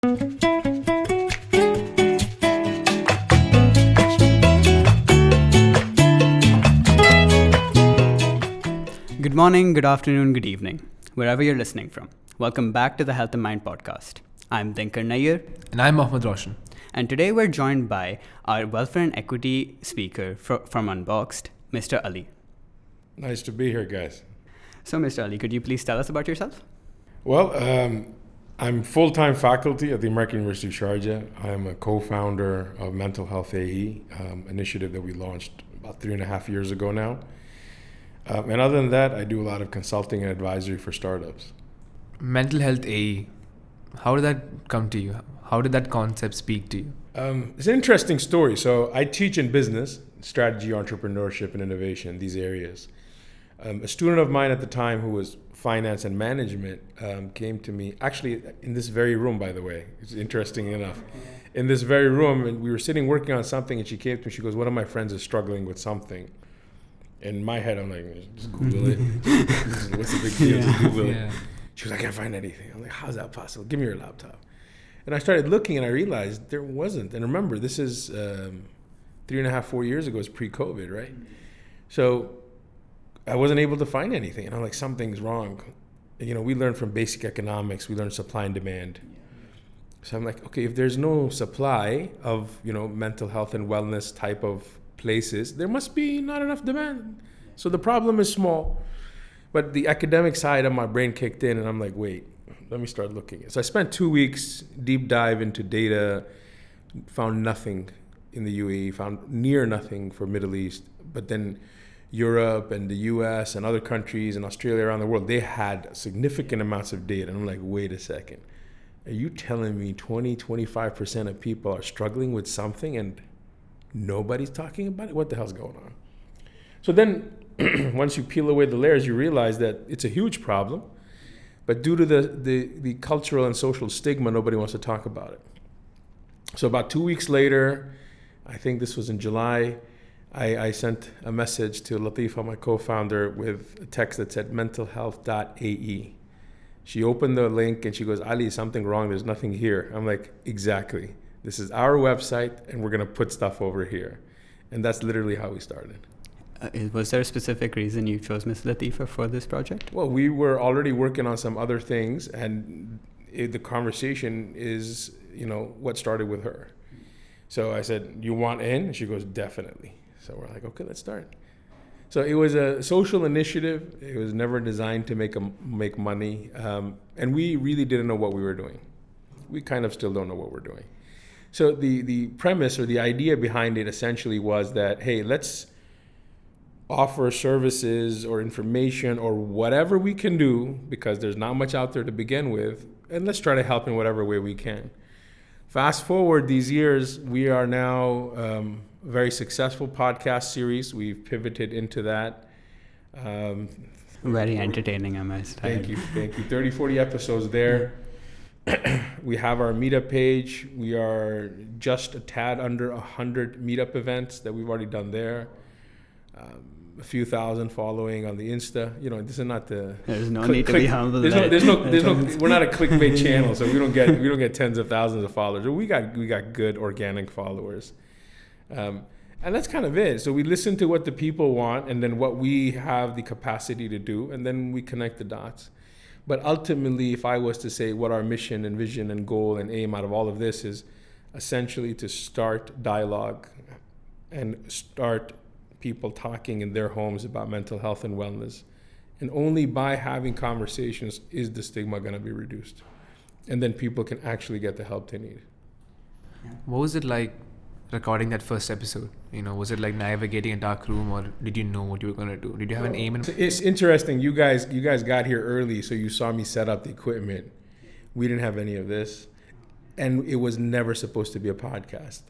Good morning, good afternoon, good evening, wherever you're listening from. Welcome back to the Health and Mind podcast. I'm Dinkar And I'm Mohammed Roshan. And today we're joined by our welfare and equity speaker from Unboxed, Mr. Ali. Nice to be here, guys. So, Mr. Ali, could you please tell us about yourself? Well, I'm full-time faculty at the American University of Sharjah. I'm a co-founder of Mental Health AE, initiative that we launched about 3.5 years ago now. And other than that, I do a lot of consulting and advisory for startups. Mental Health AE, how did that come to you? How did that concept speak to you? It's an interesting story. So I teach in business, strategy, entrepreneurship, and innovation, these areas. A student of mine at the time who was finance and management came to me, actually in this very room, by the way. It's interesting enough. In this very room, and we were sitting working on something, and she came to me, she goes, one of my friends is struggling with something. In my head, I'm like, just Google it. What's the big deal? Just Google it. She was like, I can't find anything. I'm like, how's that possible? Give me your laptop. And I started looking and I realized there wasn't. And remember, this is 3.5, 4 years ago. It's pre-COVID, right? So I wasn't able to find anything. And I'm like, something's wrong. You know, we learned from basic economics. We learned supply and demand. So I'm like, okay, if there's no supply of, mental health and wellness type of places, there must be not enough demand. So the problem is small. But the academic side of my brain kicked in and I'm like, wait, let me start looking. So I spent 2 weeks deep dive into data, found nothing in the UAE, found near nothing for Middle East, but then Europe and the US and other countries and Australia around the world, they had significant amounts of data. And I'm like, wait a second. Are you telling me 20-25% of people are struggling with something and nobody's talking about it? What the hell's going on? So then once you peel away the layers, you realize that it's a huge problem, but due to the cultural and social stigma, nobody wants to talk about it. So about 2 weeks later, I think this was in July, I sent a message to Latifa, my co-founder, with a text that said mentalhealth.ae. She opened the link and she goes, Ali, something wrong, there's nothing here. I'm like, exactly. This is our website and we're gonna put stuff over here. And that's literally how we started. Was there a specific reason you chose Ms. Latifa for this project? Well, we were already working on some other things, and the conversation is, what started with her. So I said, you want in? And she goes, definitely. So we're like, okay, let's start. So it was a social initiative. It was never designed to make money. And we really didn't know what we were doing. We kind of still don't know what we're doing. So the premise or the idea behind it essentially was that, hey, let's offer services or information or whatever we can do, because there's not much out there to begin with, and let's try to help in whatever way we can. Fast forward these years, we are now a very successful podcast series. We've pivoted into that. Very entertaining, I must say. Thank you. 30, 40 episodes there. We have our meetup page. We are just a tad under 100 meetup events that we've already done there. A few thousand following on the Insta. This is not the. There's no need to be humble. There's no. We're not a clickbait channel, so we don't get tens of thousands of followers. We got good organic followers, and that's kind of it. So we listen to what the people want, and then what we have the capacity to do, and then we connect the dots. But ultimately, if I was to say what our mission and vision and goal and aim out of all of this is, essentially to start dialogue and start people talking in their homes about mental health and wellness. And only by having conversations is the stigma going to be reduced. And then people can actually get the help they need. What was it like recording that first episode? Was it like navigating a dark room, or did you know what you were going to do? Did you have an aim? It's interesting. You guys got here early, so you saw me set up the equipment. We didn't have any of this. And it was never supposed to be a podcast.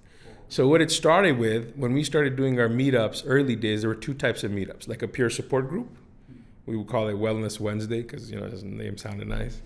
So what it started with, when we started doing our meetups, early days, there were two types of meetups, like a peer support group. We would call it Wellness Wednesday because, the name sounded nice.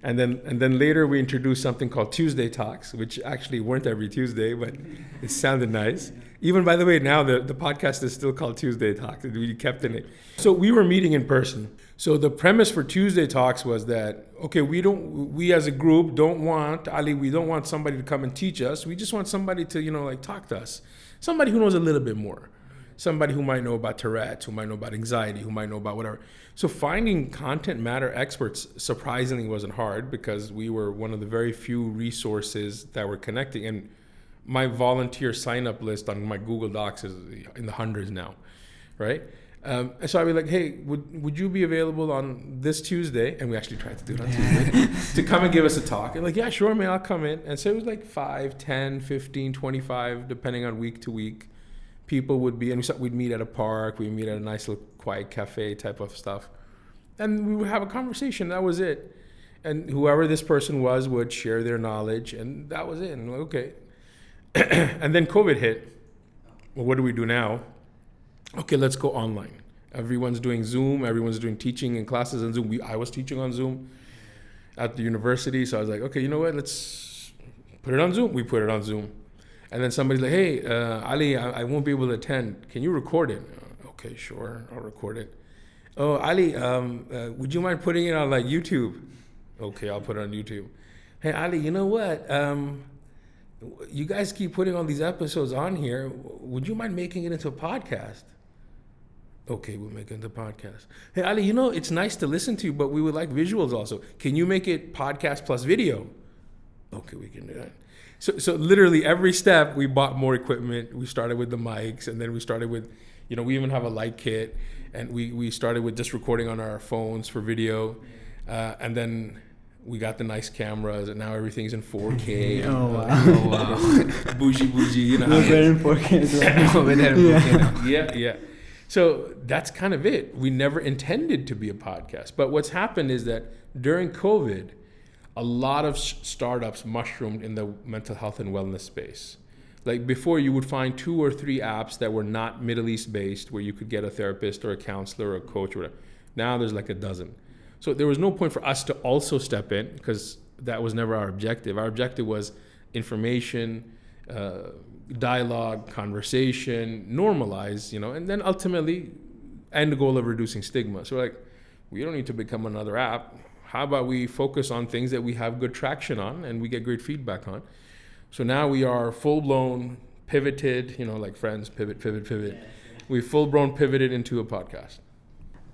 And then later we introduced something called Tuesday Talks, which actually weren't every Tuesday, but it sounded nice. Even, by the way, now the podcast is still called Tuesday Talks. We kept the name. So we were meeting in person. So the premise for Tuesday Talks was that, okay, we as a group don't want, Ali, we don't want somebody to come and teach us. We just want somebody to, like talk to us. Somebody who knows a little bit more. Somebody who might know about Tourette's, who might know about anxiety, who might know about whatever. So finding content matter experts surprisingly wasn't hard because we were one of the very few resources that were connecting. And my volunteer sign-up list on my Google Docs is in the hundreds now, right? And so I'd be like, hey, would you be available on this Tuesday? And we actually tried to do it on Tuesday to come and give us a talk. And like, yeah, sure, man, I'll come in. And so it was like 5, 10, 15, 25, depending on week to week. People would be, and we'd meet at a park, we'd meet at a nice little quiet cafe type of stuff. And we would have a conversation, that was it. And whoever this person was would share their knowledge, and that was it. And like, okay. And then COVID hit. Well, what do we do now? Okay, let's go online. Everyone's doing Zoom. Everyone's doing teaching and classes on Zoom. I was teaching on Zoom at the university. So I was like, okay, you know what? Let's put it on Zoom. We put it on Zoom. And then somebody's like, hey, Ali, I won't be able to attend. Can you record it? Okay, sure. I'll record it. Oh, Ali, would you mind putting it on like YouTube? Okay, I'll put it on YouTube. Hey, Ali, you know what? You guys keep putting all these episodes on here. Would you mind making it into a podcast? Okay, we'll make it into a podcast. Hey, Ali, it's nice to listen to, but we would like visuals also. Can you make it podcast plus video? Okay, we can do that. So literally every step, we bought more equipment. We started with the mics, and then we started with, we even have a light kit, and we started with just recording on our phones for video, and then we got the nice cameras, and now everything's in 4K. Oh wow. Bougie, We're in 4K as well. We're there in 4K now. Yeah. So that's kind of it. We never intended to be a podcast. But what's happened is that during COVID, a lot of startups mushroomed in the mental health and wellness space. Like before, you would find 2 or 3 apps that were not Middle East based where you could get a therapist or a counselor or a coach or whatever. Now there's like a dozen. So there was no point for us to also step in because that was never our objective. Our objective was information, dialogue, conversation, normalize, and then ultimately end goal of reducing stigma. So we're like, we don't need to become another app. How about we focus on things that we have good traction on and we get great feedback on? So now we are full-blown pivoted, like friends, pivot. We full-blown pivoted into a podcast.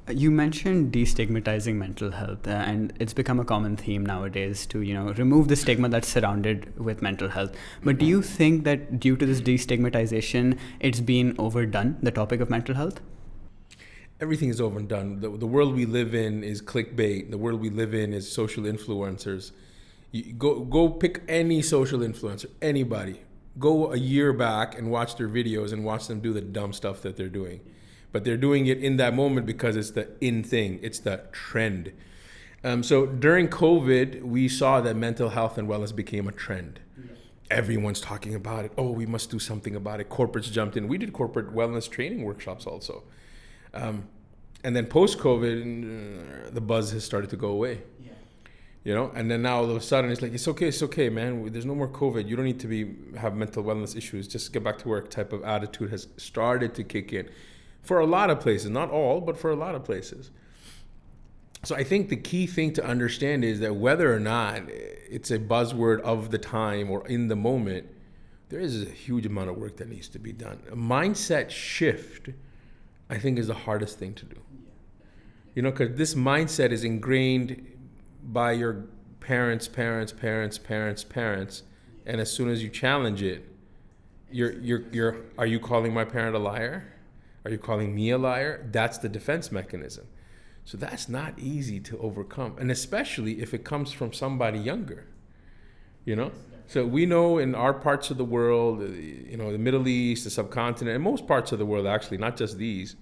You mentioned destigmatizing mental health, and it's become a common theme nowadays to, remove the stigma that's surrounded with mental health. But do you think that due to this destigmatization, it's been overdone, the topic of mental health? Everything is overdone. The world we live in is clickbait. The world we live in is social influencers. You go pick any social influencer, anybody. Go a year back and watch their videos and watch them do the dumb stuff that they're doing. But they're doing it in that moment because it's the in thing. It's the trend. So during COVID, we saw that mental health and wellness became a trend. Yeah. Everyone's talking about it. Oh, we must do something about it. Corporates jumped in. We did corporate wellness training workshops also. And then post-COVID, the buzz has started to go away. Yeah. And then now all of a sudden it's like, it's okay, man. There's no more COVID. You don't need to have mental wellness issues. Just get back to work type of attitude has started to kick in. For a lot of places, not all, but for a lot of places. So I think the key thing to understand is that whether or not it's a buzzword of the time or in the moment, there is a huge amount of work that needs to be done. A mindset shift, I think, is the hardest thing to do. Because this mindset is ingrained by your parents, and as soon as you challenge it, you're are you calling my parent a liar? Are you calling me a liar? That's the defense mechanism. So that's not easy to overcome, and especially if it comes from somebody younger, So we know in our parts of the world, the Middle East, the subcontinent, and most parts of the world actually, not just these,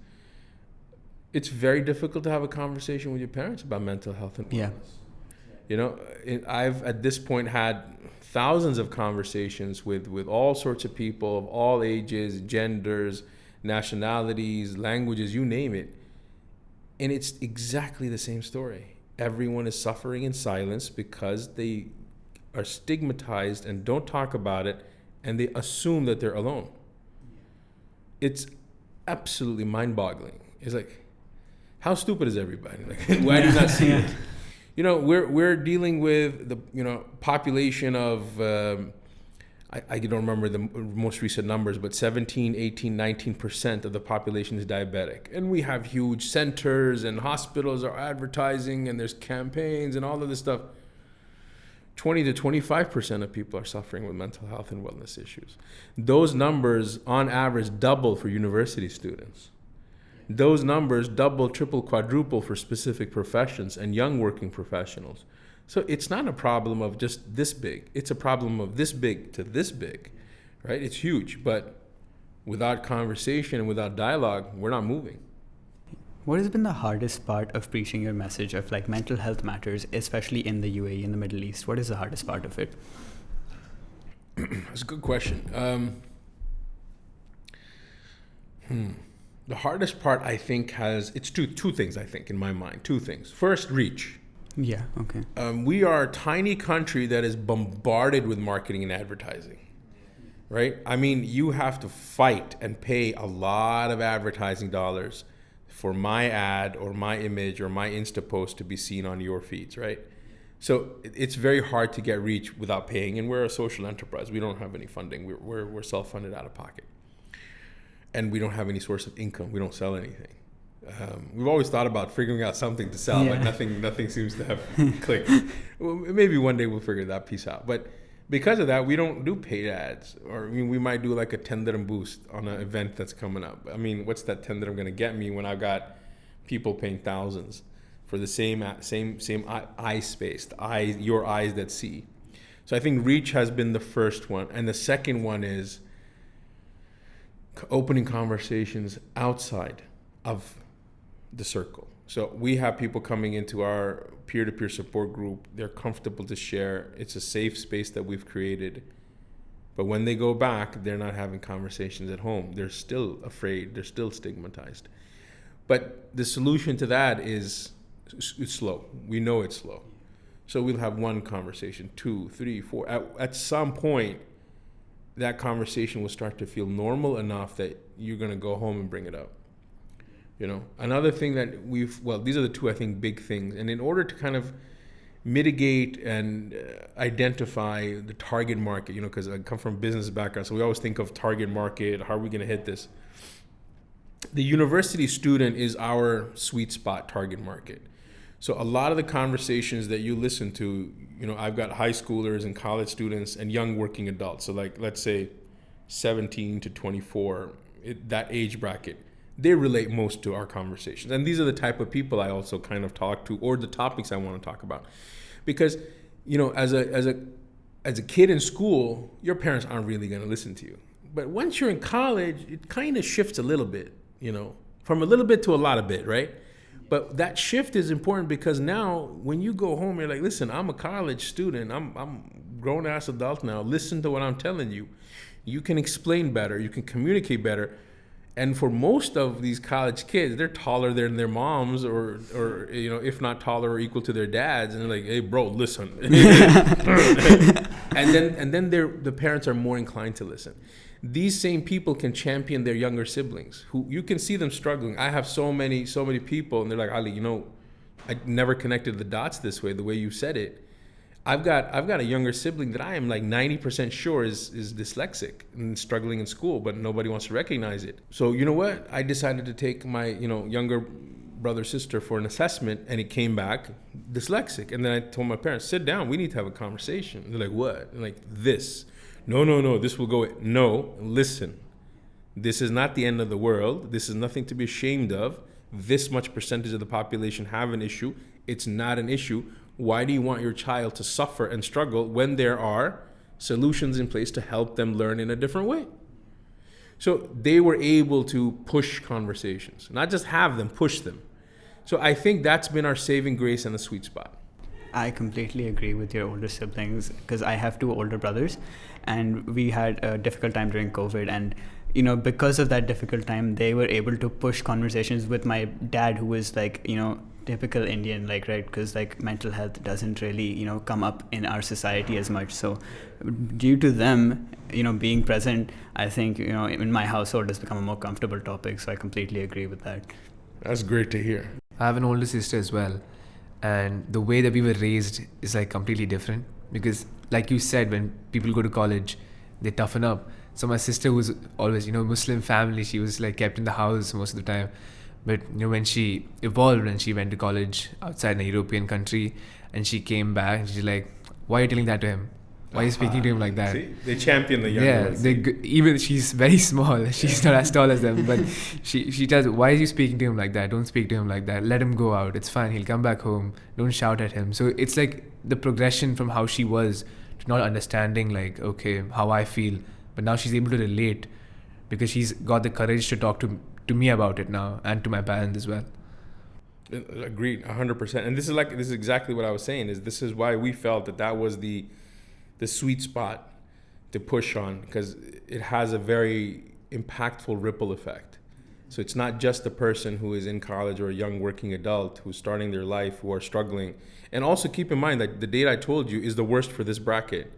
it's very difficult to have a conversation with your parents about mental health and wellness. I've at this point had thousands of conversations with all sorts of people of all ages, genders, nationalities, languages, you name it. And it's exactly the same story. Everyone is suffering in silence because they are stigmatized and don't talk about it, and they assume that they're alone. It's absolutely mind-boggling. It's like, how stupid is everybody? Like, why do you not see it? You know, we're dealing with the population of I don't remember the most recent numbers, but 17, 18, 19% of the population is diabetic. And we have huge centers and hospitals are advertising and there's campaigns and all of this stuff. 20 to 25% of people are suffering with mental health and wellness issues. Those numbers on average double for university students. Those numbers double, triple, quadruple for specific professions and young working professionals. So it's not a problem of just this big. It's a problem of this big to this big, right? It's huge, but without conversation and without dialogue, we're not moving. What has been the hardest part of preaching your message of like mental health matters, especially in the UAE, in the Middle East? What is the hardest part of it? That's a good question. The hardest part, I think, it's two things, I think, in my mind. Two things. First, reach. Yeah, okay. We are a tiny country that is bombarded with marketing and advertising, right? I mean, you have to fight and pay a lot of advertising dollars for my ad or my image or my Insta post to be seen on your feeds, right? So it's very hard to get reach without paying, and we're a social enterprise. We don't have any funding. We're self-funded out of pocket. And we don't have any source of income. We don't sell anything. We've always thought about figuring out something to sell, but nothing seems to have clicked. Well, maybe one day we'll figure that piece out. But because of that, we don't do paid ads. Or I mean, we might do like a 10 dirham boost on an event that's coming up. I mean, what's that 10 dirham going to get me when I've got people paying thousands for the same eye space, your eyes that see? So I think reach has been the first one. And the second one is opening conversations outside of the circle. So we have people coming into our peer-to-peer support group. They're comfortable to share. It's a safe space that we've created. But when they go back, they're not having conversations at home. They're still afraid. They're still stigmatized. But the solution to that is it's slow. We know it's slow. So we'll have one conversation, 2, 3, 4. At some point, that conversation will start to feel normal enough that you're going to go home and bring it up. You know, another thing that these are the two, I think, big things. And in order to kind of mitigate and identify the target market, you know, because I come from a business background, so we always think of target market, how are we going to hit this? The university student is our sweet spot target market. So a lot of the conversations that you listen to, you know, I've got high schoolers and college students and young working adults. So like, let's say 17 to 24, that age bracket. They relate most to our conversations. And these are the type of people I also kind of talk to, or the topics I want to talk about. Because, you know, as a kid in school, your parents aren't really going to listen to you. But once you're in college, it kind of shifts a little bit, you know, from a little bit to a lot of bit, right? But that shift is important because now when you go home, you're like, listen, I'm a college student. I'm grown ass adult now. Listen to what I'm telling you. You can explain better. You can communicate better. And for most of these college kids, they're taller than their moms or you know, if not taller or equal to their dads. And they're like, hey, bro, listen. and then the parents are more inclined to listen. These same people can champion their younger siblings who you can see them struggling. I have so many people, and they're like, Ali, you know, I never connected the dots this way, the way you said it. I've got a younger sibling that I am like 90% sure is dyslexic and struggling in school, but nobody wants to recognize it. So you know what? I decided to take my younger brother, sister for an assessment, and it came back dyslexic. And then I told my parents, sit down, we need to have a conversation. And they're like, what? I'm like, this. No, this will go. No, listen. This is not the end of the world. This is nothing to be ashamed of. This much percentage of the population have an issue. It's not an issue. Why do you want your child to suffer and struggle when there are solutions in place to help them learn in a different way? So they were able to push conversations, not just have them, push them. So I think that's been our saving grace and the sweet spot. I completely agree with your older siblings because I have 2 older brothers, and we had a difficult time during COVID, and you know, because of that difficult time, they were able to push conversations with my dad, who was like, you know, typical Indian, like, right? Because like mental health doesn't really, you know, come up in our society as much. So due to them, you know, being present, I think, you know, in my household has become a more comfortable topic. So I completely agree with that. That's great to hear. I have an older sister as well, and the way that we were raised is like completely different, because like you said, when people go to college they toughen up. So my sister was always, Muslim family, she was like kept in the house most of the time. But when she evolved and she went to college outside a European country and she came back and she's like, why are you telling that to him? Why are you speaking to him like that? See? They champion the younger ones. Even she's very small. She's not as tall as them, but she tells, why are you speaking to him like that? Don't speak to him like that. Let him go out. It's fine. He'll come back home. Don't shout at him. So it's like the progression from how she was to not understanding, like, okay, how I feel. But now she's able to relate because she's got the courage to talk to me about it now, and to my parents as well. Agreed, 100%. And this is exactly what I was saying. This is why we felt that was the sweet spot to push on, because it has a very impactful ripple effect. So it's not just the person who is in college or a young working adult who's starting their life, who are struggling. And also keep in mind that the date I told you is the worst for this bracket.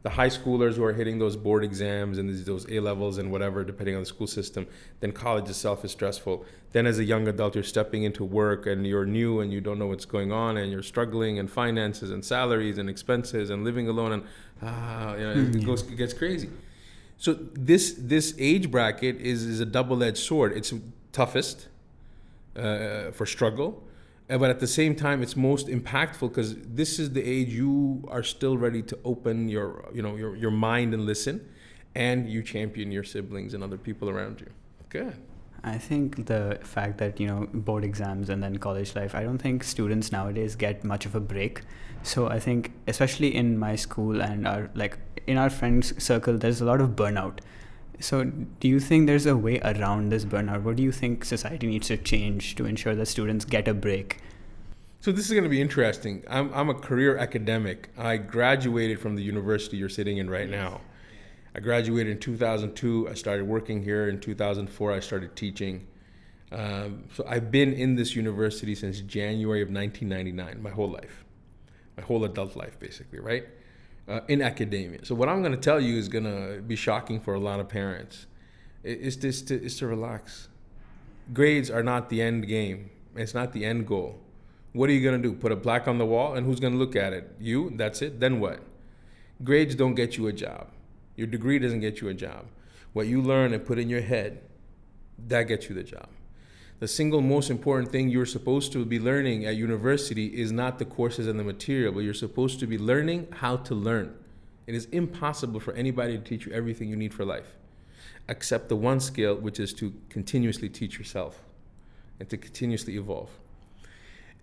The high schoolers who are hitting those board exams and those A-levels and whatever, depending on the school system, then college itself is stressful. Then as a young adult, you're stepping into work and you're new and you don't know what's going on and you're struggling, and finances and salaries and expenses and living alone, and it gets crazy. So this age bracket is a double-edged sword. It's toughest for struggle, but at the same time, it's most impactful because this is the age you are still ready to open your mind and listen, and you champion your siblings and other people around you. Good. I think the fact that, board exams and then college life, I don't think students nowadays get much of a break. So I think, especially in my school and in our friends circle, there's a lot of burnout. So do you think there's a way around this burnout? What do you think society needs to change to ensure that students get a break? So this is going to be interesting. I'm a career academic. I graduated from the university you're sitting in right now. I graduated in 2002. I started working here. In 2004, I started teaching. So I've been in this university since January of 1999, my whole life, my whole adult life, basically, right? In academia. So what I'm going to tell you is going to be shocking for a lot of parents. Is to relax. Grades are not the end game. It's not the end goal. What are you going to do? Put a plaque on the wall, and who's going to look at it? You? That's it? Then what? Grades don't get you a job. Your degree doesn't get you a job. What you learn and put in your head, that gets you the job. The single most important thing you're supposed to be learning at university is not the courses and the material, but you're supposed to be learning how to learn. It is impossible for anybody to teach you everything you need for life, except the one skill, which is to continuously teach yourself and to continuously evolve.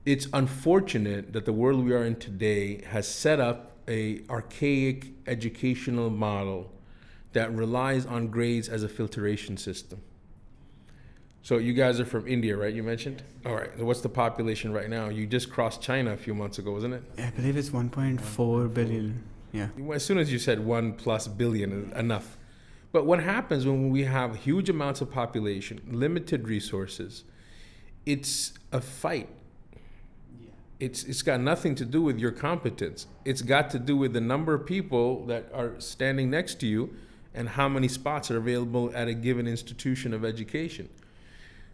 It's unfortunate that the world we are in today has set up an archaic educational model that relies on grades as a filtration system. So you guys are from India, right? You mentioned? All right. So what's the population right now? You just crossed China a few months ago, wasn't it? I believe it's 1.4 billion. Yeah. As soon as you said 1+ billion, enough. But what happens when we have huge amounts of population, limited resources, it's a fight. It's got nothing to do with your competence. It's got to do with the number of people that are standing next to you and how many spots are available at a given institution of education.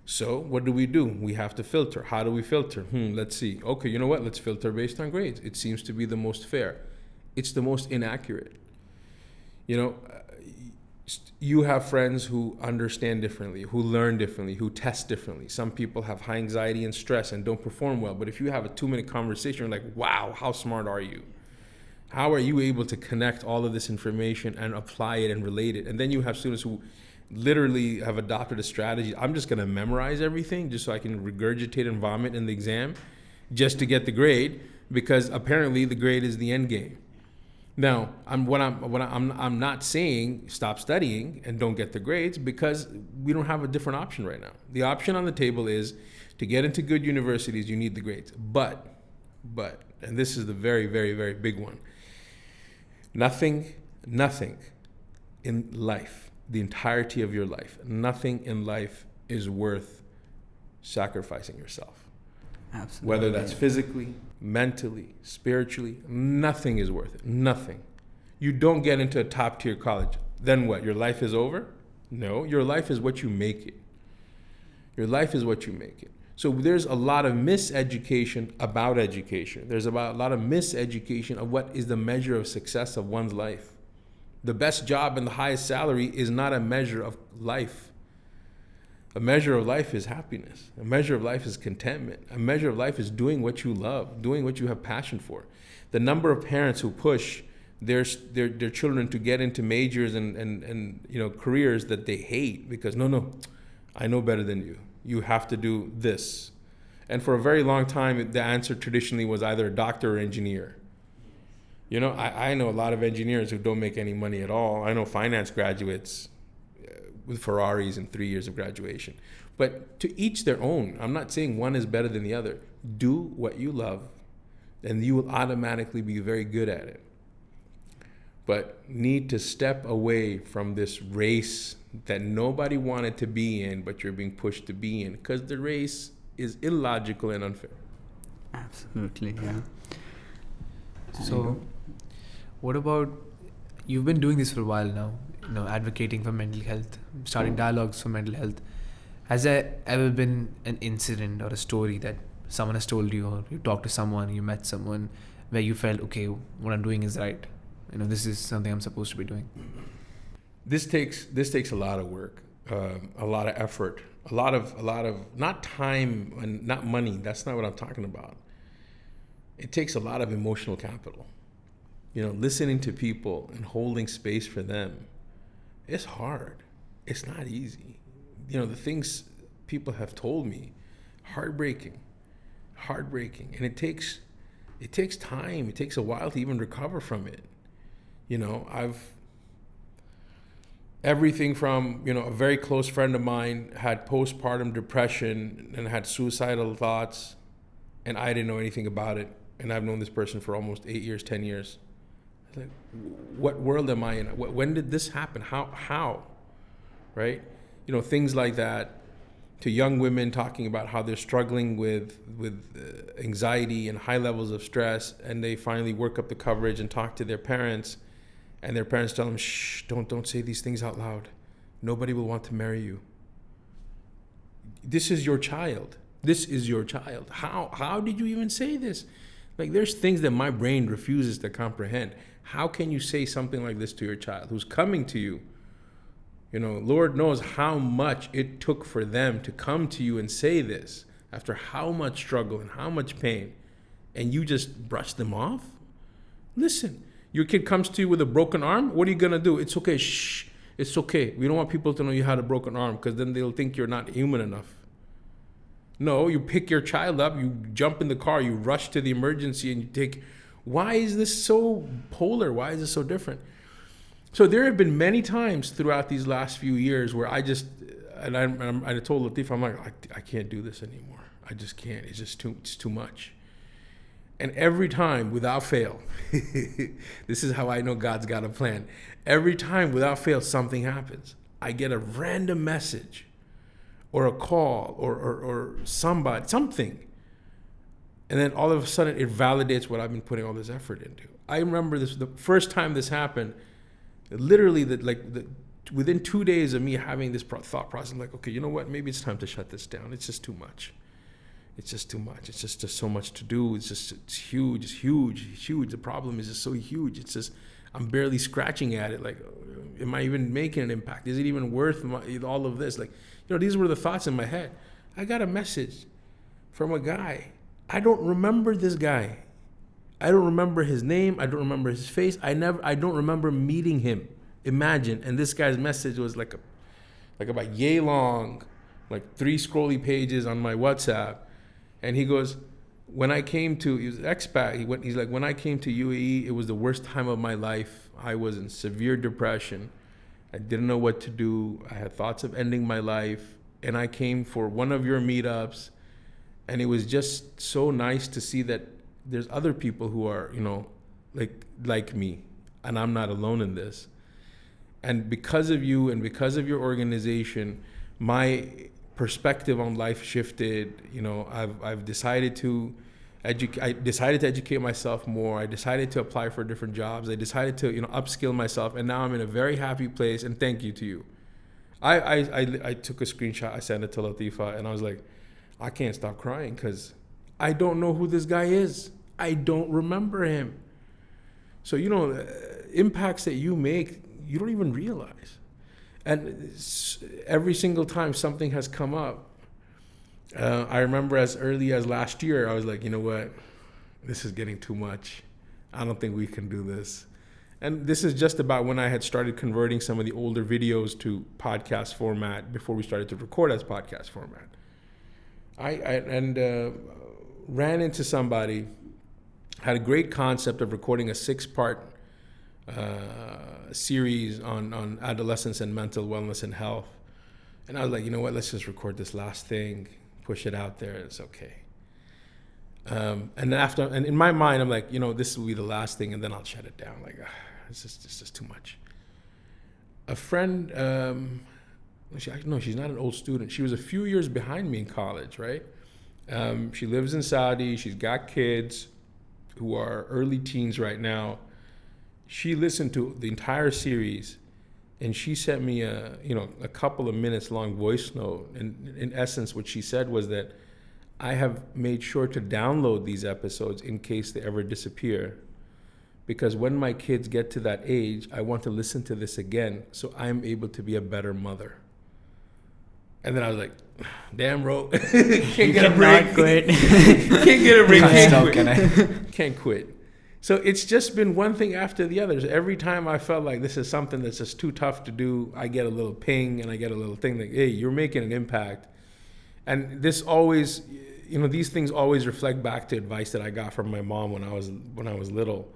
So what do? We have to filter. How do we filter? Let's see. Okay, you know what? Let's filter based on grades. It seems to be the most fair. It's the most inaccurate. You have friends who understand differently, who learn differently, who test differently. Some people have high anxiety and stress and don't perform well. But if you have a 2-minute conversation, you're like, wow, how smart are you? How are you able to connect all of this information and apply it and relate it? And then you have students who literally have adopted a strategy. I'm just going to memorize everything just so I can regurgitate and vomit in the exam just to get the grade, because apparently the grade is the end game. Now, I'm not saying stop studying and don't get the grades, because we don't have a different option right now. The option on the table is to get into good universities, you need the grades. But, and this is the very, very, very big one, nothing in life, the entirety of your life, nothing in life is worth sacrificing yourself. Absolutely. Whether that's physically, mentally, spiritually, nothing is worth it. Nothing. You don't get into a top tier college. Then what? Your life is over? No, your life is what you make it. Your life is what you make it. So there's a lot of miseducation about education. There's about a lot of miseducation of what is the measure of success of one's life. The best job and the highest salary is not a measure of life. A measure of life is happiness. A measure of life is contentment. A measure of life is doing what you love, doing what you have passion for. The number of parents who push their children to get into majors and careers that they hate because no, I know better than you. You have to do this. And for a very long time, the answer traditionally was either a doctor or engineer. I know a lot of engineers who don't make any money at all. I know finance graduates with Ferraris and 3 years of graduation. But to each their own. I'm not saying one is better than the other. Do what you love, and you will automatically be very good at it. But need to step away from this race that nobody wanted to be in, but you're being pushed to be in, because the race is illogical and unfair. Absolutely, yeah. So, what about, you've been doing this for a while now, advocating for mental health, starting dialogues for mental health. Has there ever been an incident or a story that someone has told you, or you talked to someone, you met someone, where you felt, okay, what I'm doing is right? This is something I'm supposed to be doing. This takes a lot of work, a lot of effort, a lot of not time and not money. That's not what I'm talking about. It takes a lot of emotional capital. Listening to people and holding space for them. It's hard. It's not easy. The things people have told me, heartbreaking, and it takes time. It takes a while to even recover from it. I've everything from, a very close friend of mine had postpartum depression and had suicidal thoughts, and I didn't know anything about it. And I've known this person for almost 8 years, 10 years. Like, what world am I in? When did this happen? How? Right? Things like that. To young women talking about how they're struggling with anxiety and high levels of stress, and they finally work up the courage and talk to their parents, and their parents tell them, shh, don't say these things out loud. Nobody will want to marry you. This is your child. This is your child. How did you even say this? Like, there's things that my brain refuses to comprehend. How can you say something like this to your child who's coming to you? Lord knows how much it took for them to come to you and say this after how much struggle and how much pain, and you just brush them off? Listen, your kid comes to you with a broken arm. What are you going to do? It's okay. Shh. It's okay. We don't want people to know you had a broken arm, because then they'll think you're not human enough. No, you pick your child up, you jump in the car, you rush to the emergency, and you take. Why is this so polar? Why is this so different? So there have been many times throughout these last few years where I told Latif, I'm like, I can't do this anymore. I just can't. It's too much. And every time, without fail, this is how I know God's got a plan. Every time, without fail, something happens. I get a random message or a call or something. And then all of a sudden, it validates what I've been putting all this effort into. I remember the first time this happened, literally within 2 days of me having this thought process, I'm like, okay, you know what? Maybe it's time to shut this down. It's just too much. It's just so much to do. It's huge. The problem is just so huge. It's just, I'm barely scratching at it. Like, am I even making an impact? Is it even worth all of this? Like, these were the thoughts in my head. I got a message from a guy. I don't remember this guy. I don't remember his name. I don't remember his face. I don't remember meeting him. Imagine. And this guy's message was like about yay long, like 3 scrolly pages on my WhatsApp. And he goes, he was an expat. He's like, when I came to UAE, it was the worst time of my life. I was in severe depression. I didn't know what to do. I had thoughts of ending my life. And I came for one of your meetups. And it was just so nice to see that there's other people who are, like me. And I'm not alone in this. And because of you and because of your organization, my perspective on life shifted. I've decided to educate myself more. I decided to apply for different jobs. I decided to upskill myself, and now I'm in a very happy place. And thank you to you. I took a screenshot. I sent it to Latifa, and I was like, I can't stop crying because I don't know who this guy is. I don't remember him. So, impacts that you make, you don't even realize. And every single time something has come up, I remember as early as last year, I was like, you know what? This is getting too much. I don't think we can do this. And this is just about when I had started converting some of the older videos to podcast format before we started to record as podcast format. I ran into somebody, had a great concept of recording a 6-part series on adolescence and mental wellness and health. And I was like, you know what, let's just record this last thing, push it out there, it's okay. And in my mind, I'm like, this will be the last thing, and then I'll shut it down. Like, it's just too much. A friend, she's not an old student. She was a few years behind me in college, right? She lives in Saudi. She's got kids who are early teens right now. She listened to the entire series, and she sent me a couple of minutes long voice note. And in essence, what she said was that I have made sure to download these episodes in case they ever disappear, because when my kids get to that age, I want to listen to this again so I'm able to be a better mother. And then I was like, damn, bro, can't get a break. Quit. Can't get a break. Can't quit. So it's just been one thing after the other. Every time I felt like this is something that's just too tough to do, I get a little ping and I get a little thing like, hey, you're making an impact. And this always, these things always reflect back to advice that I got from my mom when I was little.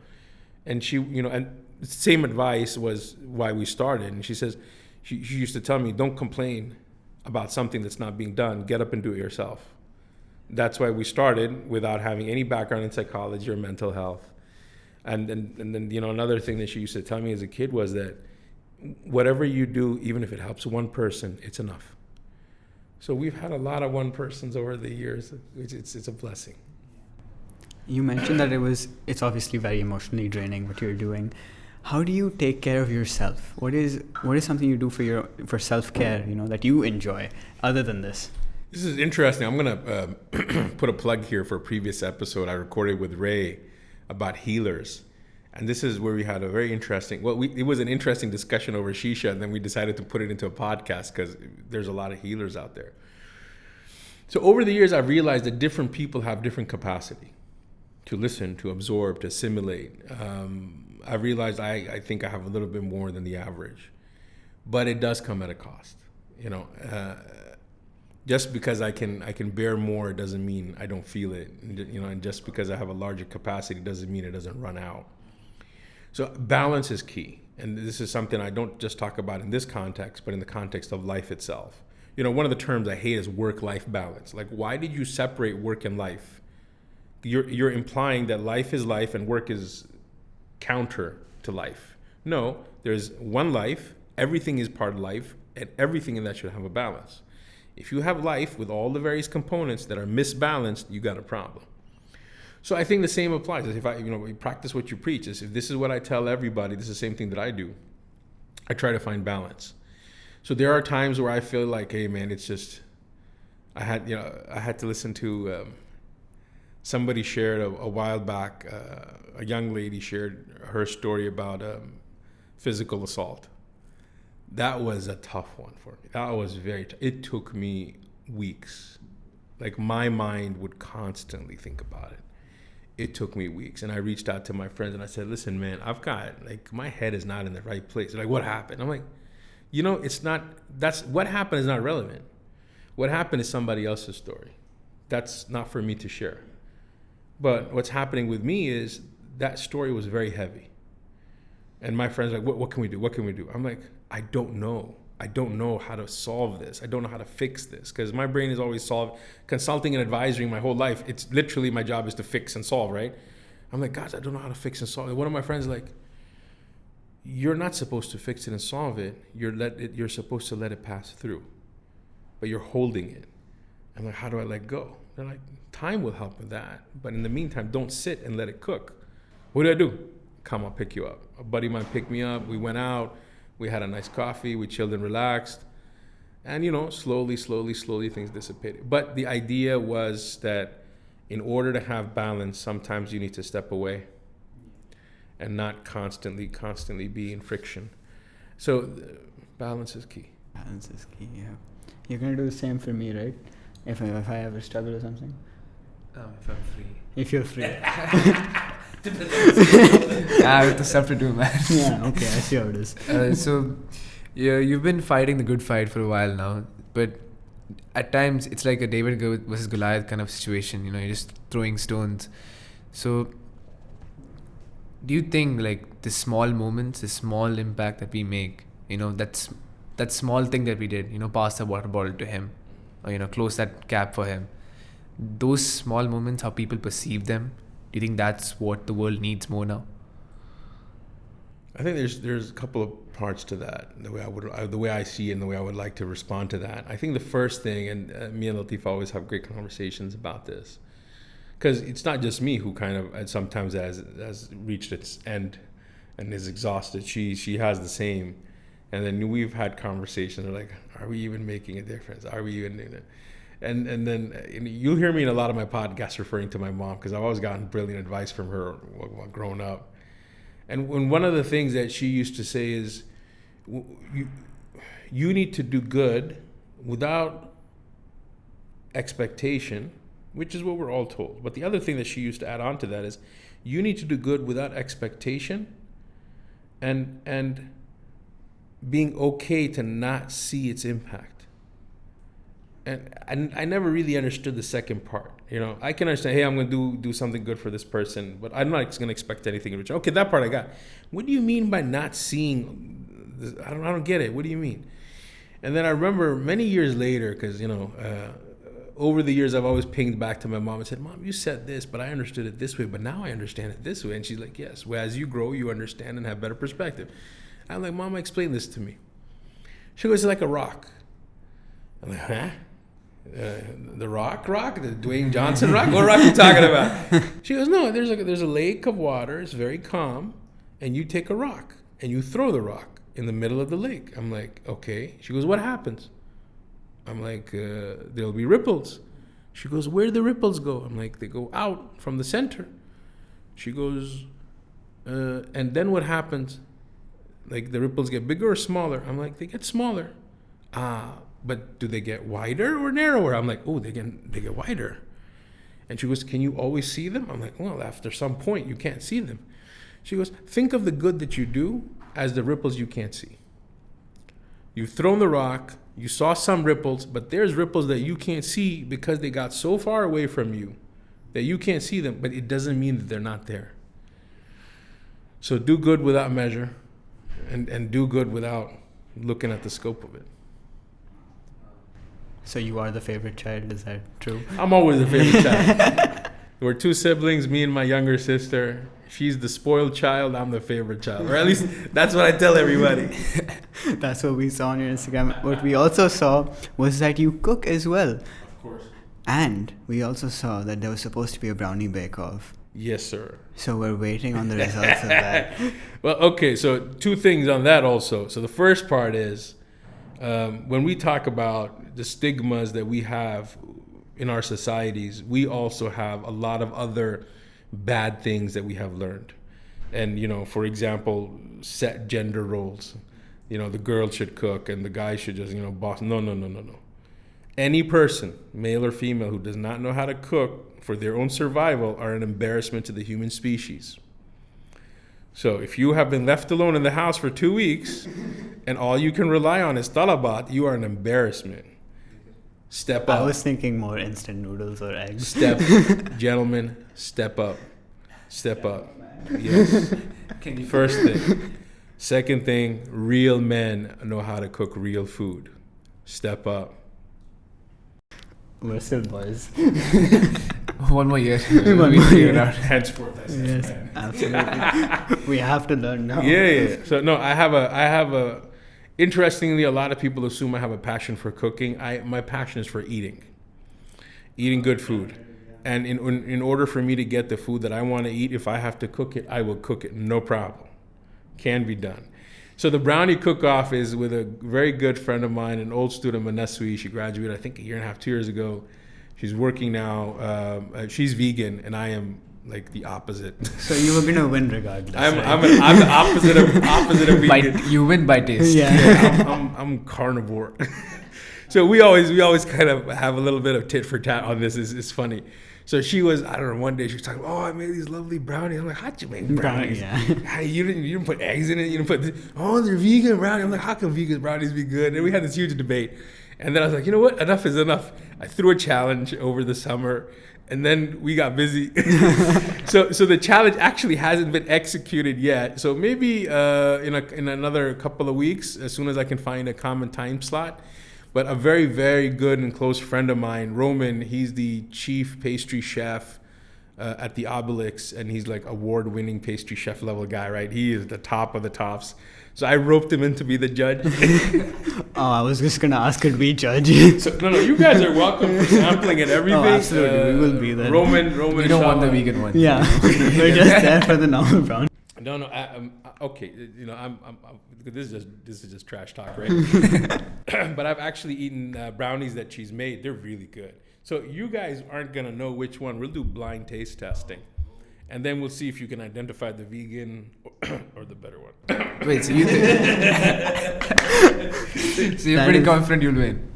And she, and the same advice was why we started. And she says, she used to tell me, don't complain about something that's not being done. Get up and do it yourself. That's why we started without having any background in psychology or mental health. And then, another thing that she used to tell me as a kid was that whatever you do, even if it helps one person, it's enough. So we've had a lot of one persons over the years. It's a blessing. You mentioned that it's obviously very emotionally draining what you're doing. How do you take care of yourself? What is something you do for self-care, that you enjoy other than this? This is interesting. I'm gonna put a plug here for a previous episode I recorded with Ray about healers, and this is where we had a very interesting. It was an interesting discussion over shisha, and then we decided to put it into a podcast because there's a lot of healers out there. So over the years, I've realized that different people have different capacity to listen, to absorb, to assimilate. I've realized I think I have a little bit more than the average, but it does come at a cost. Just because I can bear more doesn't mean I don't feel it. And just because I have a larger capacity doesn't mean it doesn't run out. So balance is key. And this is something I don't just talk about in this context, but in the context of life itself. One of the terms I hate is work-life balance. Like, why did you separate work and life? You're implying that life is life and work is counter to life. No, there's one life, everything is part of life, and everything in that should have a balance. If you have life with all the various components that are misbalanced, you got a problem. So I think the same applies. If you practice what you preach, if this is what I tell everybody, this is the same thing that I do. I try to find balance. So there are times where I feel like, hey man, it's just, I had to listen to, somebody shared a while back, a young lady shared her story about physical assault. That was a tough one for me. That was very tough. It took me weeks. Like, my mind would constantly think about it. It took me weeks. And I reached out to my friends and I said, listen, man, my head is not in the right place. They're like, what happened? I'm like, what happened is not relevant. What happened is somebody else's story. That's not for me to share. But what's happening with me is that story was very heavy. And my friends are like, what can we do? What can we do? I'm like, I don't know. I don't know how to solve this. I don't know how to fix this, because my brain is always consulting and advising my whole life. It's literally my job is to fix and solve, right? I'm like, guys, I don't know how to fix and solve it. One of my friends is like, you're not supposed to fix it and solve it. You're supposed to let it pass through, but you're holding it. I'm like, how do I let go? They're like, time will help with that. But in the meantime, don't sit and let it cook. What do? Come, I'll pick you up. A buddy of mine picked me up. We went out. We had a nice coffee. We chilled and relaxed. And, slowly things dissipated. But the idea was that in order to have balance, sometimes you need to step away and not constantly be in friction. So balance is key. Balance is key, yeah. You're going to do the same for me, right? If I ever struggle or something? If I'm free. If you're free. I have the stuff to do, man. Yeah, okay, I see how it is. So, yeah, you've been fighting the good fight for a while now, but at times it's like a David versus Goliath kind of situation. You're just throwing stones. So, do you think like the small moments, the small impact that we make, that small thing that we did, pass the water bottle to him, or close that gap for him, those small moments, how people perceive them, do you think that's what the world needs more now? I think there's a couple of parts to that. The way I see it, and the way I would like to respond to that. I think the first thing, and me and Latif always have great conversations about this, because it's not just me who kind of sometimes has reached its end and is exhausted. She has the same, and then we've had conversations like, are we even making a difference? Are we even doing it? And then you'll hear me in a lot of my podcasts referring to my mom, because I've always gotten brilliant advice from her while growing up. And one of the things that she used to say is, you need to do good without expectation, which is what we're all told. But the other thing that she used to add on to that is, you need to do good without expectation, and being okay to not see its impact. And I never really understood the second part. I can understand, hey, I'm going to do something good for this person, but I'm not going to expect anything in return. Okay, that part I got. What do you mean by not seeing this? I don't get it. What do you mean? And then I remember many years later, because, over the years, I've always pinged back to my mom and said, Mom, you said this, but I understood it this way, but now I understand it this way. And she's like, yes, well, as you grow, you understand and have better perspective. I'm like, Mom, explain this to me. She goes, it's like a rock. I'm like, huh? The rock, the Dwayne Johnson rock? What rock are you talking about? She goes, no, there's a lake of water. It's very calm. And you take a rock and you throw the rock in the middle of the lake. I'm like, okay. She goes, what happens? I'm like, there'll be ripples. She goes, where do the ripples go? I'm like, they go out from the center. She goes, and then what happens? Like, the ripples get bigger or smaller? I'm like, they get smaller. But do they get wider or narrower? I'm like, oh, they get wider. And she goes, can you always see them? I'm like, well, after some point, you can't see them. She goes, think of the good that you do as the ripples you can't see. You've thrown the rock, you saw some ripples, but there's ripples that you can't see because they got so far away from you that you can't see them, but it doesn't mean that they're not there. So do good without measure, and do good without looking at the scope of it. So you are the favorite child, is that true? I'm always the favorite child. We're two siblings, me and my younger sister. She's the spoiled child, I'm the favorite child. Or at least that's what I tell everybody. That's what we saw on your Instagram. What we also saw was that you cook as well. Of course. And we also saw that there was supposed to be a brownie bake-off. Yes, sir. So we're waiting on the results of that. Well, okay, so two things on that also. So the first part is, when we talk about the stigmas that we have in our societies, we also have a lot of other bad things that we have learned. And, for example, set gender roles. The girl should cook and the guy should just, boss. No. Any person, male or female, who does not know how to cook for their own survival are an embarrassment to the human species. So if you have been left alone in the house for 2 weeks and all you can rely on is talabat, you are an embarrassment. Step up. I was thinking more instant noodles or eggs. Gentlemen, step up. Step up. Yes. First thing. Second thing, real men know how to cook real food. Step up. We're still boys. One more year. One more year. Henceforth, I say. Yes, absolutely. We have to learn now. Yeah. So no, I have a. Interestingly, a lot of people assume I have a passion for cooking. My passion is for eating good food. And in order for me to get the food that I want to eat, if I have to cook it, I will cook it. No problem. Can be done. So the brownie cook-off is with a very good friend of mine, an old student, Manesui. She graduated, I think, a year and a half, 2 years ago. She's working now. She's vegan, and I am like the opposite. So you were gonna win regardless. I'm the opposite of vegan. You win by taste. Yeah. I'm carnivore. So we always kind of have a little bit of tit for tat on this. It's funny. So she was, I don't know, one day she was talking, oh, I made these lovely brownies. I'm like, how'd you make brownies? Yeah. You didn't put eggs in it. You didn't put, they're vegan brownies. I'm like, how can vegan brownies be good? And we had this huge debate. And then I was like, you know what? Enough is enough. I threw a challenge over the summer, and then we got busy. So the challenge actually hasn't been executed yet. So maybe in another couple of weeks, as soon as I can find a common time slot. But a very, very good and close friend of mine, Roman, he's the chief pastry chef at the Obelix, and he's like award-winning pastry chef level guy, right? He is the top of the tops. So I roped him in to be the judge. Oh, I was just gonna ask, could we judge? So no, you guys are welcome for sampling and everything. Oh, absolutely, we will be there. Roman. We don't want the vegan one. Yeah, we're just there for the normal brown. No. Okay. This is just trash talk, right? But I've actually eaten brownies that she's made. They're really good. So you guys aren't gonna know which one. We'll do blind taste testing, and then we'll see if you can identify the vegan or the better one. Wait, so you think? So you're pretty confident you'll win?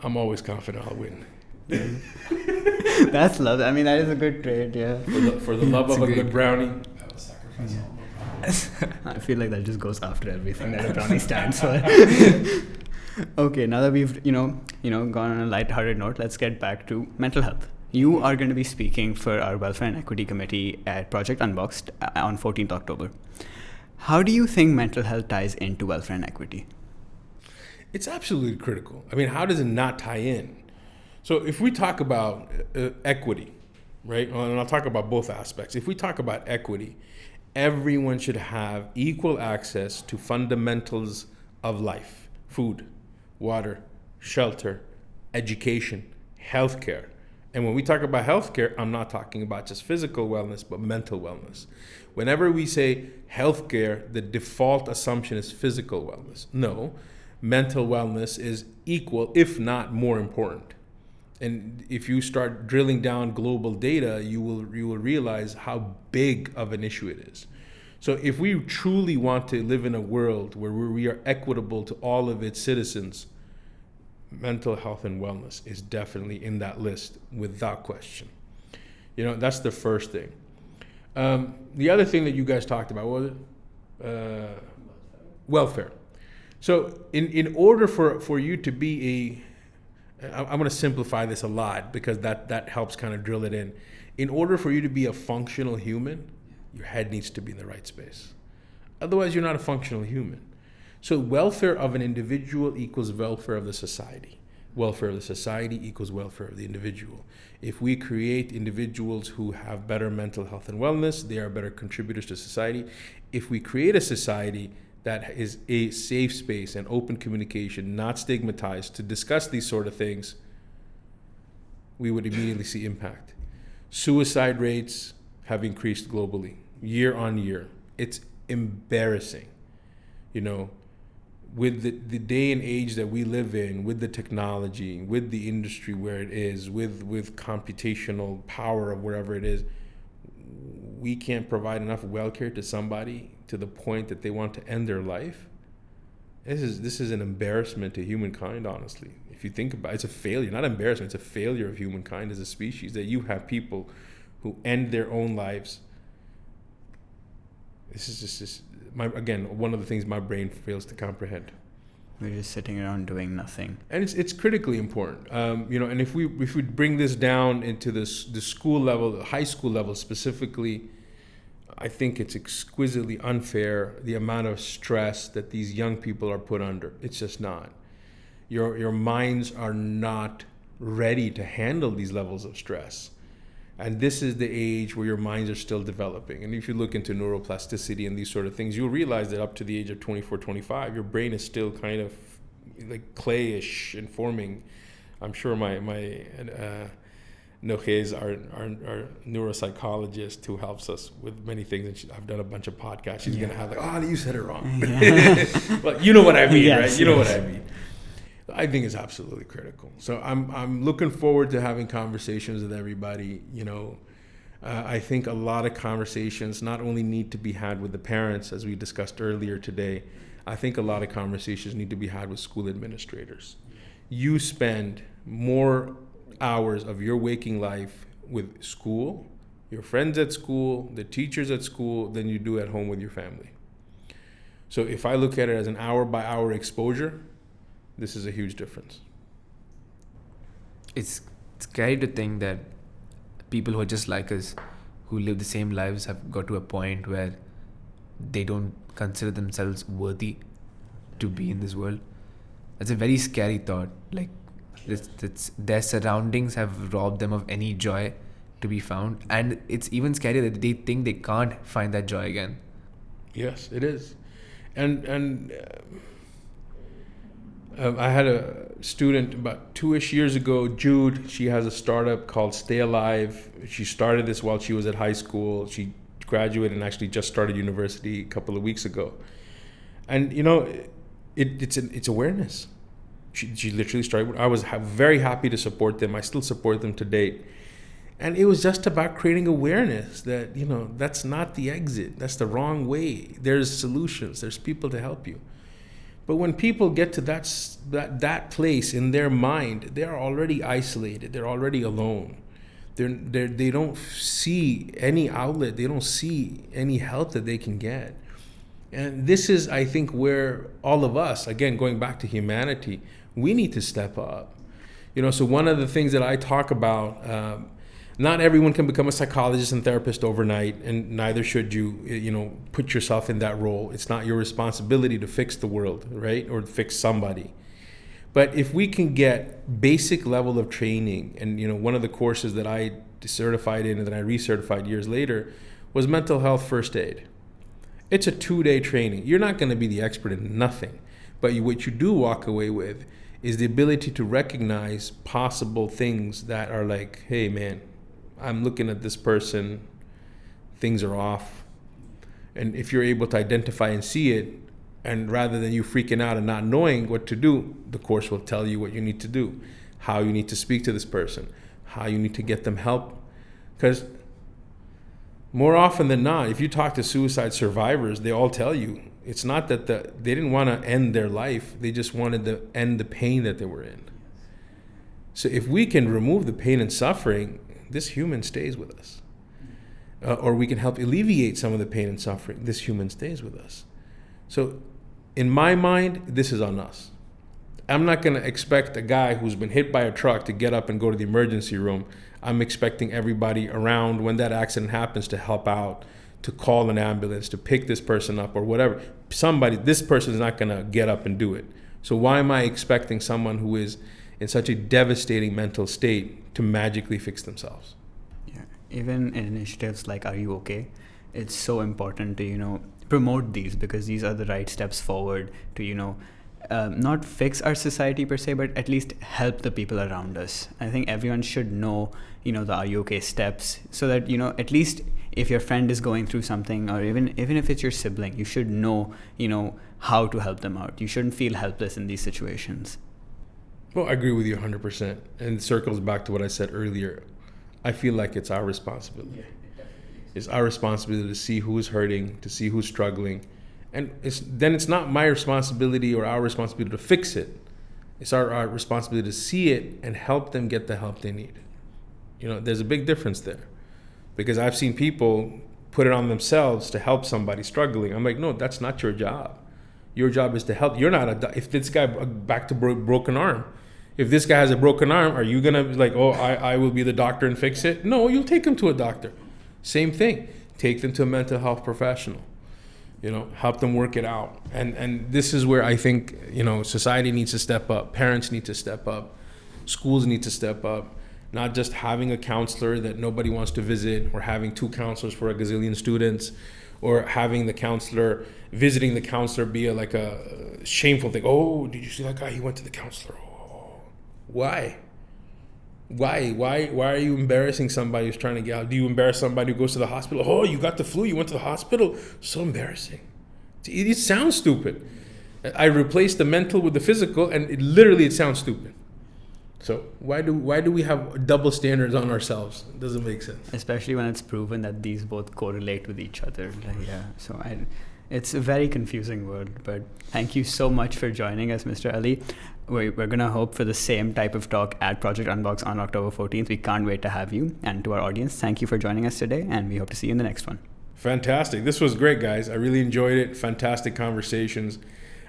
I'm always confident I'll win. That's love. I mean, that is a good trade. Yeah. For the love of a good brownie. I will sacrifice all my brownies. I feel like that just goes after everything that a brownie stands for. Okay, now that we've gone on a light-hearted note, let's get back to mental health. You are going to be speaking for our Welfare and Equity Committee at Project Unboxed on 14th October. How do you think mental health ties into welfare and equity? It's absolutely critical. I mean, how does it not tie in? So if we talk about equity, right, and I'll talk about both aspects. If we talk about equity, everyone should have equal access to fundamentals of life: food, water, shelter, education, healthcare. And when we talk about healthcare, I'm not talking about just physical wellness, but mental wellness. Whenever we say healthcare, the default assumption is physical wellness. No, mental wellness is equal, if not more important. And if you start drilling down global data, you will realize how big of an issue it is. So if we truly want to live in a world where we are equitable to all of its citizens, mental health and wellness is definitely in that list without question. That's the first thing. The other thing that you guys talked about, what was it? Welfare. So in order for you to be I'm going to simplify this a lot because that helps kind of drill it in. In order for you to be a functional human, your head needs to be in the right space. Otherwise, you're not a functional human. So welfare of an individual equals welfare of the society. Welfare of the society equals welfare of the individual. If we create individuals who have better mental health and wellness, they are better contributors to society. If we create a society that is a safe space and open communication, not stigmatized, to discuss these sort of things, we would immediately see impact. Suicide rates have increased globally, year on year. It's embarrassing. With the day and age that we live in, with the technology, with the industry where it is, with computational power of wherever it is, we can't provide enough welfare to somebody to the point that they want to end their life. This is an embarrassment to humankind, honestly. If you think about it, it's a failure, not embarrassment, it's a failure of humankind as a species, that you have people who end their own lives. This is just one of the things my brain fails to comprehend. We're just sitting around doing nothing. And it's critically important. And if we bring this down into the school level, the high school level specifically, I think it's exquisitely unfair, the amount of stress that these young people are put under. It's just not. Your minds are not ready to handle these levels of stress. And this is the age where your minds are still developing. And if you look into neuroplasticity and these sort of things, you'll realize that up to the age of 24, 25, your brain is still kind of like clayish and forming. I'm sure my MHAE is our neuropsychologist who helps us with many things. And I've done a bunch of podcasts. She's going to have like, oh, you said it wrong. Well, you know what I mean, yes, right? You know what I mean. I think it's absolutely critical. So I'm looking forward to having conversations with everybody. I think a lot of conversations not only need to be had with the parents, as we discussed earlier today. I think a lot of conversations need to be had with school administrators. You spend more hours of your waking life with school, your friends at school, the teachers at school, than you do at home with your family. So if I look at it as an hour by hour exposure, this is a huge difference. It's scary to think that people who are just like us, who live the same lives, have got to a point where they don't consider themselves worthy to be in this world. That's a very scary thought. Like, their surroundings have robbed them of any joy to be found, and it's even scarier that they think they can't find that joy again. Yes, it is. And I had a student about 2-ish years ago, Jude. She has a startup called Stay Alive. She started this while she was at high school. She graduated and actually just started university a couple of weeks ago. And it's awareness. She literally started. I was very happy to support them. I still support them to date. And it was just about creating awareness that, that's not the exit. That's the wrong way. There's solutions. There's people to help you. But when people get to that place in their mind, they're already isolated. They're already alone. They don't see any outlet. They don't see any help that they can get. And this is, I think, where all of us, again, going back to humanity, we need to step up. So one of the things that I talk about, not everyone can become a psychologist and therapist overnight, and neither should you, put yourself in that role. It's not your responsibility to fix the world, right? Or fix somebody. But if we can get basic level of training, and one of the courses that I certified in and then I recertified years later was mental health first aid. It's a 2-day training. You're not going to be the expert in nothing, but what you do walk away with is the ability to recognize possible things that are like, hey man, I'm looking at this person, things are off. And if you're able to identify and see it, and rather than you freaking out and not knowing what to do, the course will tell you what you need to do, how you need to speak to this person, how you need to get them help. Because more often than not, if you talk to suicide survivors, they all tell you it's not that they didn't want to end their life, they just wanted to end the pain that they were in. So if we can remove the pain and suffering, this human stays with us. Or we can help alleviate some of the pain and suffering, this human stays with us. So in my mind, this is on us. I'm not going to expect a guy who's been hit by a truck to get up and go to the emergency room. I'm expecting everybody around when that accident happens to help out, to call an ambulance, to pick this person up or whatever. This person is not going to get up and do it. So why am I expecting someone who is in such a devastating mental state to magically fix themselves? Yeah, even in initiatives like Are You Okay? It's so important to, promote these, because these are the right steps forward to, not fix our society per se, but at least help the people around us. I think everyone should know, the Are You Okay steps, so that, at least if your friend is going through something, or even if it's your sibling, you should know, how to help them out. You shouldn't feel helpless in these situations. Well, I agree with you 100%. And it circles back to what I said earlier. I feel like it's our responsibility. Yeah, it's our responsibility to see who is hurting, to see who's struggling. And it's not my responsibility or our responsibility to fix it. It's our responsibility to see it and help them get the help they need. There's a big difference there. Because I've seen people put it on themselves to help somebody struggling. I'm like, no, that's not your job. Your job is to help. You're not if this guy, back to broken arm, if this guy has a broken arm, are you going to be like, oh, I will be the doctor and fix it? No, you'll take him to a doctor. Same thing. Take them to a mental health professional. Help them work it out. And this is where I think, society needs to step up. Parents need to step up. Schools need to step up. Not just having a counselor that nobody wants to visit, or having 2 counselors for a gazillion students, or having the counselor, visiting the counselor be a shameful thing. Oh, did you see that guy? He went to the counselor. Oh, why? Why are you embarrassing somebody who's trying to get out? Do you embarrass somebody who goes to the hospital? Oh, you got the flu, you went to the hospital? So embarrassing. It sounds stupid. I replaced the mental with the physical, and it sounds stupid. So why do we have double standards on ourselves? It doesn't make sense. Especially when it's proven that these both correlate with each other. It's a very confusing world. But thank you so much for joining us, Mr. Ali. We're going to hope for the same type of talk at Project Unbox on October 14th. We can't wait to have you. And to our audience, thank you for joining us today, and we hope to see you in the next one. Fantastic. This was great, guys. I really enjoyed it. Fantastic conversations.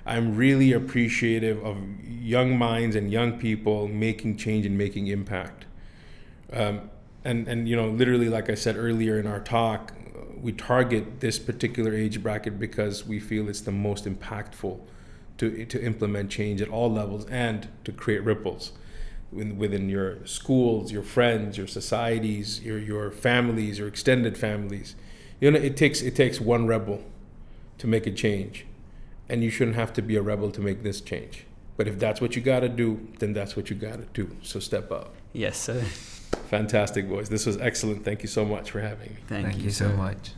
I'm really appreciative of young minds and young people making change and making impact. And literally, like I said earlier in our talk, we target this particular age bracket because we feel it's the most impactful to implement change at all levels and to create ripples within your schools, your friends, your societies, your families, your extended families. It takes one rebel to make a change, and you shouldn't have to be a rebel to make this change. But if that's what you got to do, then that's what you got to do. So step up. Yes, sir. Fantastic, boys. This was excellent. Thank you so much for having me. Thank you so much.